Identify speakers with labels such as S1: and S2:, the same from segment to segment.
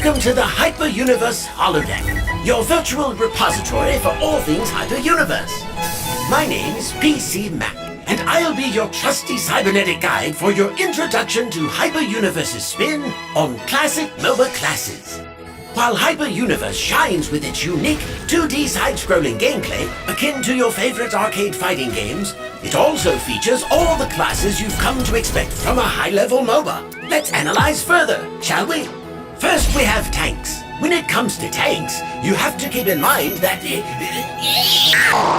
S1: Welcome to the Hyper Universe Holodeck, your virtual repository for all things Hyper Universe. My name is PC Map, and I'll be your trusty cybernetic guide for your introduction to Hyper Universe's spin on classic MOBA classes. While Hyper Universe shines with its unique 2D side-scrolling gameplay akin to your favorite arcade fighting games, it also features all the classes you've come to expect from a high-level MOBA. Let's analyze further, shall we? First, we have tanks. When it comes to tanks, you have to keep in mind that...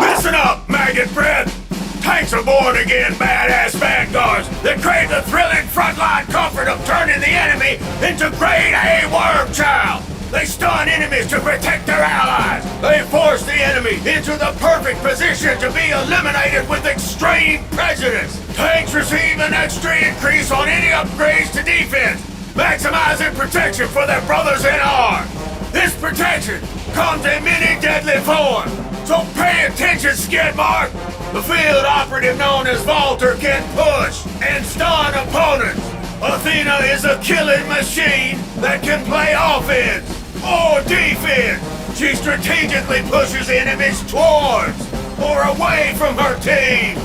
S2: Listen up, maggot bread! Tanks are born-again badass vanguards that crave the thrilling frontline comfort of turning the enemy into grade A worm child! They stun enemies to protect their allies! They force the enemy into the perfect position to be eliminated with extreme prejudice! Tanks receive an extra increase on any upgrades to defense, maximizing protection for their brothers in arms! This protection comes in many deadly forms, so pay attention, Skidmark! The field operative known as Volter can push and stun opponents! Athena is a killing machine that can play offense or defense. She strategically pushes enemies towards or away from her team.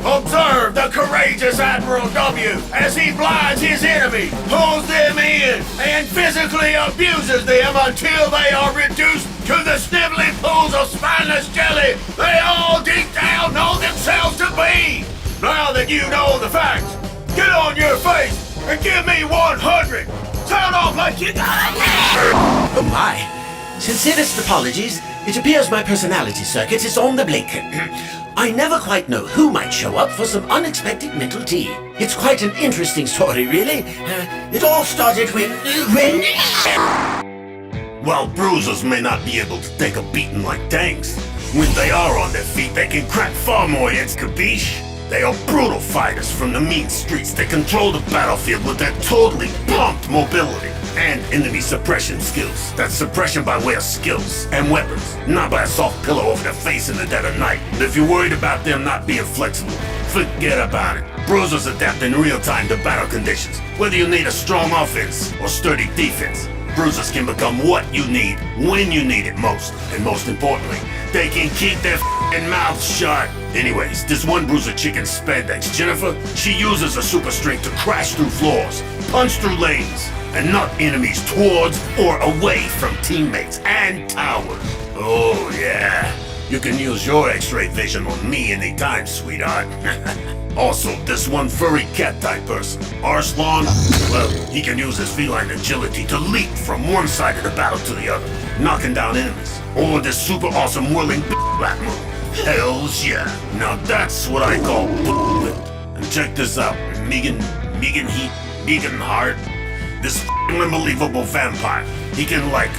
S2: Observe the courageous Admiral W as he blinds his enemy, pulls them in, and physically abuses them until they are reduced to the sniveling pools of spineless jelly they all deep down know themselves to be. Now that you know the facts, get on your face and give me 100! Sound off like you got it!
S1: Oh my! Sincerest apologies. It appears my personality circuit is on the blink. I never quite know who might show up for some unexpected mental tea. It's quite an interesting story, really. It all started when...
S2: While bruisers may not be able to take a beating like tanks, when they are on their feet they can crack far more heads, capiche? They are brutal fighters from the mean streets that control the battlefield with their totally pumped mobility and enemy suppression skills. That's suppression by way of skills and weapons, not by a soft pillow over their face in the dead of night. And if you're worried about them not being flexible, forget about it. Bruisers adapt in real time to battle conditions. Whether you need a strong offense or sturdy defense, bruisers can become what you need when you need it most. And most importantly, they can keep their f***ing mouths shut. Anyways, this one bruiser chicken spandex, Jennifer, she uses a super strength to crash through floors, punch through lanes, and knock enemies towards or away from teammates and towers. Oh yeah, you can use your x-ray vision on me anytime, sweetheart. Also, this one furry cat-type person, Arslan, well, he can use his feline agility to leap from one side of the battle to the other, knocking down enemies. Or this super awesome whirling black move. Hells yeah. Now that's what I call whip. And check this out, Megan Hart, this unbelievable vampire. He can like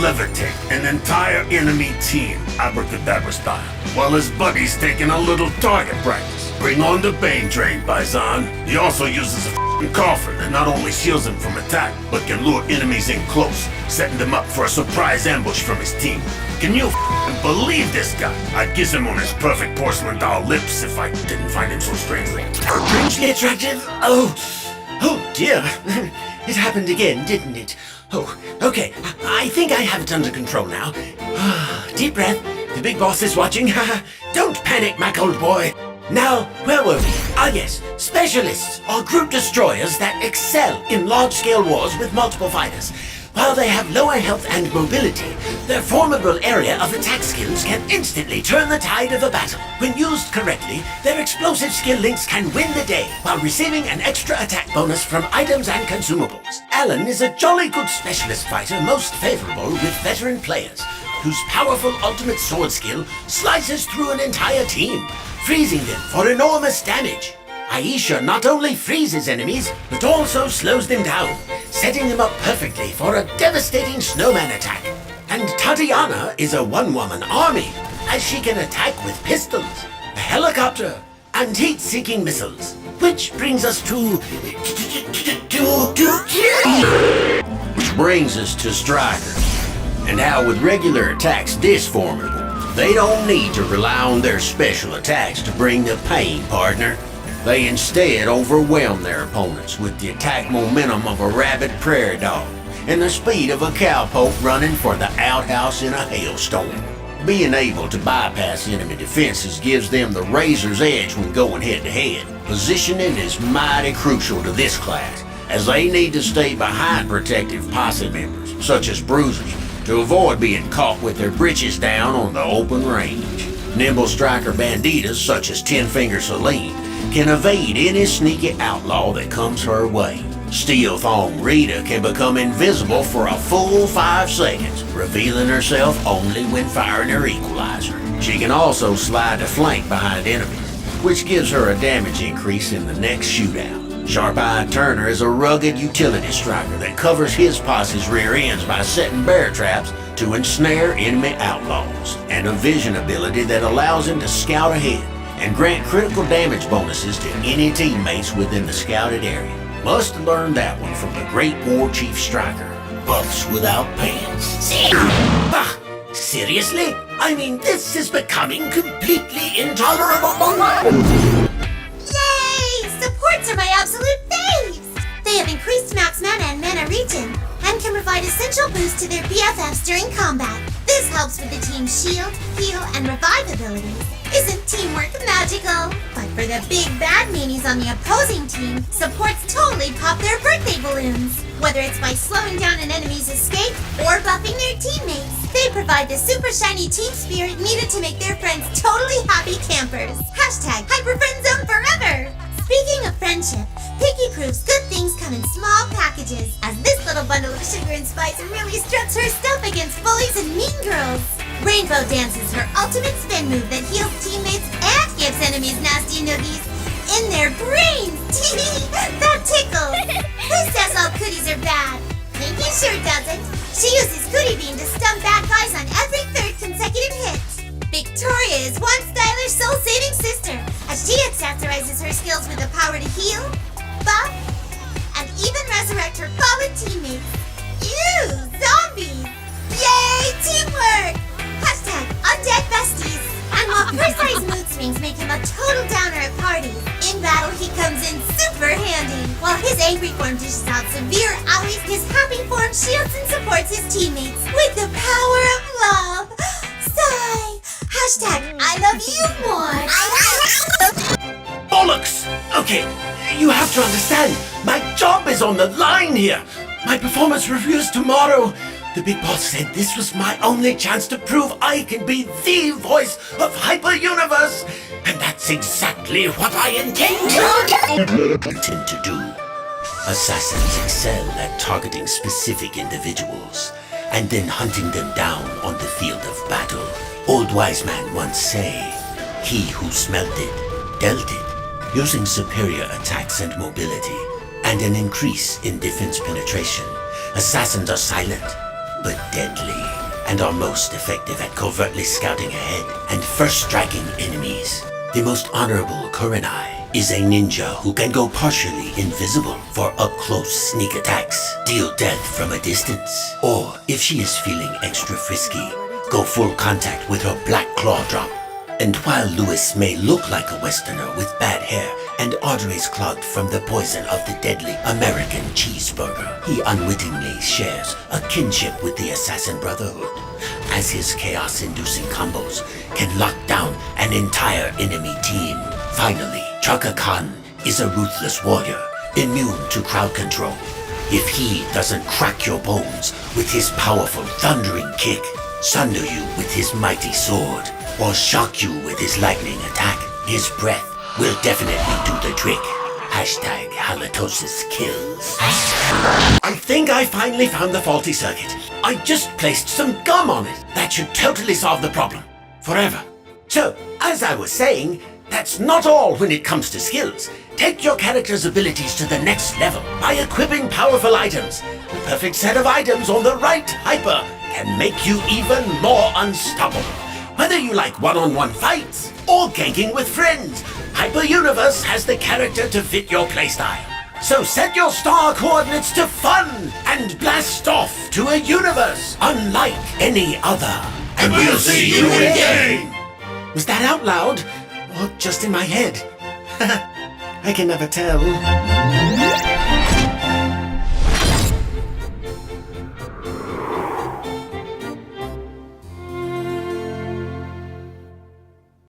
S2: levitate an entire enemy team, abracadabra style, while his buddy's taking a little target practice. Bring on the Bane train, Paisan. He also uses a coffer that not only shields him from attack, but can lure enemies in close, setting them up for a surprise ambush from his team. Can you believe this guy? I'd kiss him on his perfect porcelain doll lips if I didn't find him so strangely.
S1: Strangely attractive? Oh dear. It happened again, didn't it? Oh, okay. I think I have it under control now. Deep breath. The big boss is watching. Don't panic, Mac old boy. Now, where were we? Ah yes, specialists are group destroyers that excel in large-scale wars with multiple fighters. While they have lower health and mobility, their formidable area of attack skills can instantly turn the tide of a battle. When used correctly, their explosive skill links can win the day while receiving an extra attack bonus from items and consumables. Alan is a jolly good specialist fighter most favorable with veteran players, whose powerful ultimate sword skill slices through an entire team, freezing them for enormous damage. Aisha not only freezes enemies, but also slows them down, setting them up perfectly for a devastating snowman attack. And Tatiana is a one-woman army, as she can attack with pistols, a helicopter, and heat-seeking missiles. Which brings us to strikers. And how with regular attacks this formidable, they don't need to rely on their special attacks to bring the pain, partner. They instead overwhelm their opponents with the attack momentum of a rabid prairie dog and the speed of a cowpoke running for the outhouse in a hailstorm. Being able to bypass enemy defenses gives them the razor's edge when going head-to-head. Positioning is mighty crucial to this class, as they need to stay behind protective posse members, such as bruisers, to avoid being caught with their britches down on the open range. Nimble striker banditas, such as Ten Finger Celine, can evade any sneaky outlaw that comes her way. Steel Thong Rita can become invisible for a full 5 seconds, revealing herself only when firing her equalizer. She can also slide to flank behind enemies, which gives her a damage increase in the next shootout. Sharp-Eyed Turner is a rugged utility striker that covers his posse's rear ends by setting bear traps to ensnare enemy outlaws, and a vision ability that allows him to scout ahead and grant critical damage bonuses to any teammates within the scouted area. Must have learned that one from the great war chief striker, Buffs Without Pants.
S3: Bah! Seriously? I mean, this is becoming completely intolerable.
S4: Yay! Supports are my absolute faves! They have increased max mana and mana regen, and can provide essential boosts to their BFFs during combat. This helps with the team's shield, heal, and revive abilities. Isn't teamwork magical? But for the big bad meanies on the opposing team, supports totally pop their birthday balloons. Whether it's by slowing down an enemy's escape or buffing their teammates, they provide the super shiny team spirit needed to make their friends totally happy campers. Hashtag HyperFriendZone forever! Speaking of friendship, Picky proves good things come in small packages, as this little bundle of sugar and spice really struts her stuff against bullies and mean girls. Rainbow dances her ultimate spin move that heals teammates and gives enemies nasty noogies in their brains. That tickles. Who says all cooties are bad? Pinky sure doesn't. She uses Cootie Beam to stun bad guys on every 3rd consecutive hit. Victoria is one stylish soul-saving sister, as she accessorizes her skills with the power to heal, buff, and even resurrect her fallen teammates. Ew, zombies! Yay, teamwork! Hashtag undead besties. And while precise mood swings make him a total downer at parties, in battle he comes in super handy. While his angry form dishes out severe owies, his happy form shields and supports his teammates with the power of love. Sigh. Hashtag I love you more.
S1: Bollocks! Okay, you have to understand, my job is on the line here. My performance reviews tomorrow. The big boss said this was my only chance to prove I can be the voice of Hyper Universe, and that's exactly what I intend to do. Assassins excel at targeting specific individuals and then hunting them down on the field of battle. Old wise man once say, he who smelt it, dealt it, using superior attacks and mobility, and an increase in defense penetration. Assassins are silent, but deadly, and are most effective at covertly scouting ahead and first striking enemies. The most honorable Kurenai is a ninja who can go partially invisible for up-close sneak attacks, deal death from a distance, or if she is feeling extra frisky, go full contact with her black claw drop. And while Lewis may look like a Westerner with bad hair and arteries clogged from the poison of the deadly American cheeseburger, he unwittingly shares a kinship with the Assassin Brotherhood, as his chaos-inducing combos can lock down an entire enemy team. Finally, Chaka Khan is a ruthless warrior, immune to crowd control. If he doesn't crack your bones with his powerful thundering kick, sunder you with his mighty sword, or shock you with his lightning attack, his breath will definitely do the trick. Hashtag halitosis kills. I think I finally found the faulty circuit. I just placed some gum on it. That should totally solve the problem. Forever. So, as I was saying, that's not all when it comes to skills. Take your character's abilities to the next level by equipping powerful items. The perfect set of items on the right hyper can make you even more unstoppable. Whether you like one-on-one fights or ganking with friends, Hyper Universe has the character to fit your playstyle. So set your star coordinates to fun and blast off to a universe unlike any other.
S2: And we'll see you again!
S1: Was that out loud or just in my head? I can never tell.